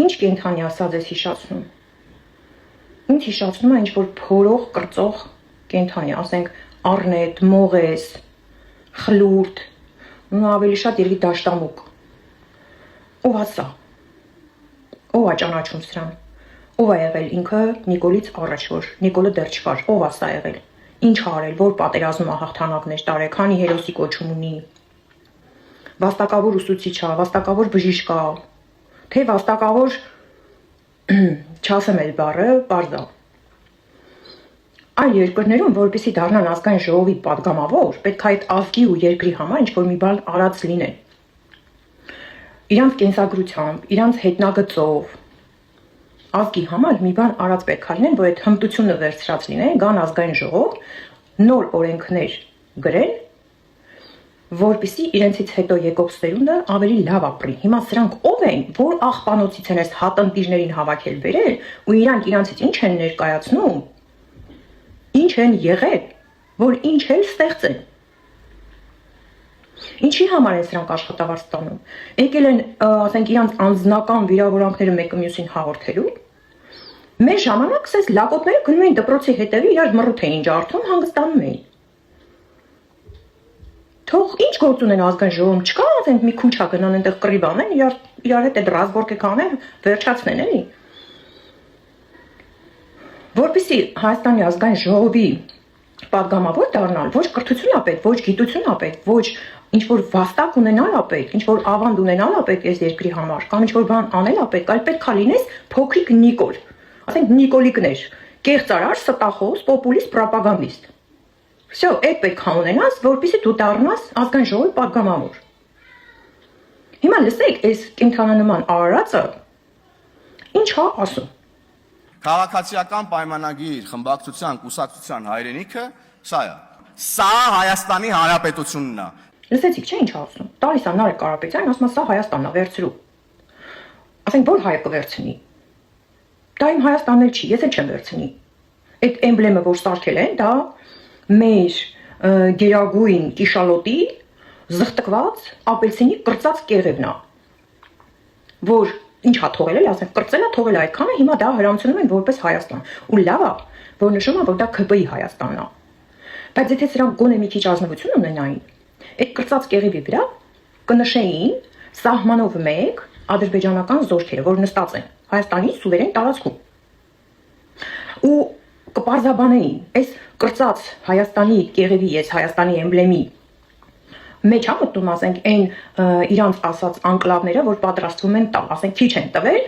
Ինչ կենդանի ասած ես հիշացնում։ Ինձ հիշացնում է ինչ-որ փորող, կրծող կենդանի, ասենք առնետ, մողես, խլուրդ, ու ավելի շատ երևի դաշտամուկ։ Ով է սա։ Ով է ճանաչում սրան։ Ով է եղել ինքը Նիկոլից առաջ, որ Նիկոլը դեռ չկար, ով է սա եղել։ Ինչ է արել, որ պատերազմում հաղթանակներ տարել, քանի հերոսի կոչում ունի։ Վաստակավոր ուսուցիչ է, վաստակավոր բժիշկ է, թե վաստակավոր չասեմ էլ բառը, պարզ է։ Այլ երկրներում, որպեսզի դառնան ազգային ժողովի պատգամավոր, պետք է այդ ազգի ու երկրի համար ինչ-որ մի բան արած լինեն։ Իրանց կենսագրությամբ, իրանց հետնագծով, ազգի համար մի բան արած պետք է լինեն, որ այդ հմտությունը վերցրած լինեն, գան ազգային ժողով, նոր օրենքներ գրեն, որպեսզի իրենցից հետո եկող սերունդը ավելի լավ ապրի։ Հիմա սրանք ով են, որ աղբանոցից են այս հատընտիրներին հավաքել բերել, ու իրանք իրանցից ինչ են ներկայացնում, ինչ են եղել, որ ինչ էլ ստեղծեն։ Ինչի համար են սրանք աշխատավարձ ստանում։ Եկել են, ասենք, իրանց անձնական վիրավորանքները մեկը մյուսին հաղորդելու։ Մեր ժամանակ սենց լակոտները գնում էին դպրոցի հետևի, իրար մռութ էին ջարդում, հանգստանում էին։ Թող ինչ գործ ունեն ազգային ժողովում, չկա, ասենք, մի քուչա գնան այնտեղ կռիվ անեն, իրար հետ այդ ռազգորկեք անեն, վերջացնեն, էլի։ Որպեսզի Հայաստանի ազգային ժողովի պատգամավոր դառնալ, ոչ կրթություն ա պետք, ոչ գիտություն ա պետք, ոչ ինչ-որ վաստակ ունենալ ա պետք, ինչ-որ ավանդ ունենալ ա պետք այս երկրի համար, կամ ինչ-որ բան անել ա պետք, այլ պետք է լինես փոքրիկ Նիկոլ, ասենք Նիկոլիկներ, կեղծարար, ստախոս, պոպուլիստ, պրոպագանդիստ։ Всё, այդ պետք է ունենաս, որպեսզի դու դառնաս ազգային ժողովի պատգամավոր։ Հիմա լսեք, այս կենդանանման արարածը ինչ է ասում։ Քաղաքացիական պայմանագիր, խմբակցության, կուսակցության հայրենիքը սա է։ Սա Հայաստանի Հանրապետությունն է։ Լսեցիք, չէ՞ ինչ ասում։ Տալիս է Նարեկ Կարապետյանն, ասում է սա Հայաստանն է, վերցրու։ Ասենք որ հայը կվերցնի։ Դա իմ Հայաստանն էլ չի, ես էլ չեմ վերցնի։ Այդ էմբլեմը, որ սարքել են, դա մեր գերագույն կիշալոտի զղթկված ապելսինի կրծած կեղևն է, որ ինչ հա թողել էլ, ասենք, կրծել է, թողել է այդքանը, հիմա դա հրամցնում են որպես Հայաստան։ Ու լավ է, որ նշում է, որ դա ՔՊ-ի Հայաստանն է։ Բայց եթե սրանք գոնե մի քիչ ազնվություն ունենային, այդ կրծած կեղևի վրա կնշեին սահմանով մեկ ադրբեջանական զորքերը, որ նստած են Հայաստանի սուվերեն տարածքում։ Ու կպարզաբանեին, այս կրծած Հայաստանի կեղևի, այս Հայաստանի էմբլեմի մեջ է մտնում, ասենք, այն իրանց ասած անկլավները, որ պատրաստվում են տալ, ասենք, քիչ են տվել,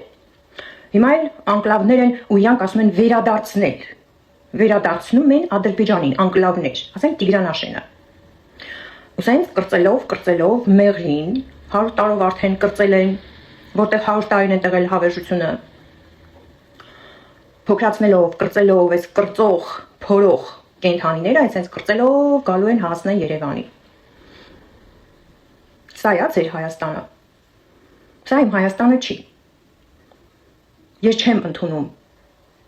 հիմա էլ անկլավներ են ու իրանք ասում են վերադարձնել, վերադարձնում են Ադրբեջանին անկլավներ, ասենք Տիգրանաշենը։ Ու սենց կրծելով, մեղրին, 100 տարով արդեն կրծել են, որտեղ 100 տարին են տղել հավերժությունը, փոքրացնելով, կրծելով, այս կրծող, փորող կենդանիները, այս կրծելով գալու են հասնեն Երևանի։ Սա է ձեր Հայաստանը։ Սա իմ Հայաստանը չի։ Ես չեմ ընդունում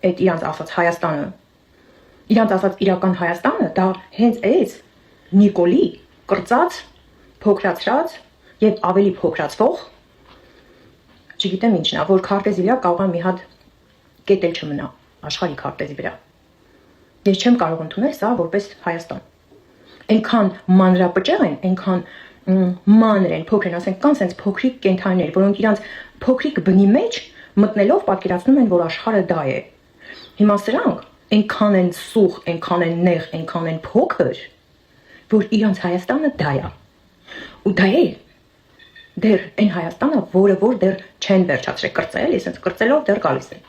այդ իրանց ասած Հայաստանը։ Իրանց ասած իրական Հայաստանը դա հենց այս Նիկոլի կրծած, փոքրացրած եւ ավելի փոքրացվող, չգիտեմ ինչն է, որ քարտեզի վրա կարող է մի հատ կետ էլ չմնա աշխարհի քարտեզի վրա։ Ես չեմ կարող ընդունել սա որպես Հայաստան։ Այնքան մանրապճեղ են, այնքան մանր են, փոքր են, ասենք, կան սենց փոքրիկ կենդանիներ, որոնք իրանց փոքրիկ բնի մեջ մտնելով պատկերացնում են, որ աշխարհը դա է։ Հիմա սրանք այնքան են սուխ, այնքան են նեղ, այնքան են փոքր, որ իրանց Հայաստանը դա է։ Ու դա է դեռ այն Հայաստանը, որը որ դեռ չեն վերջացրել կրծել, ես հենց կրծելով դեռ գալիս են։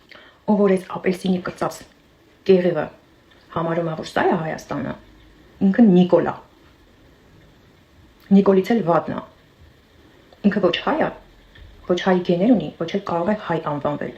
Ով որ այս ապելսինի կրծած կեղևը համարում է, որ սա է Հայաստանը, ինքը Նիկոլա։ Նիկոլից էլ վատն է։ Ինքը ոչ հայ է, ոչ հայ գեներ ունի, ոչ էլ կարող է հայ անվանվել։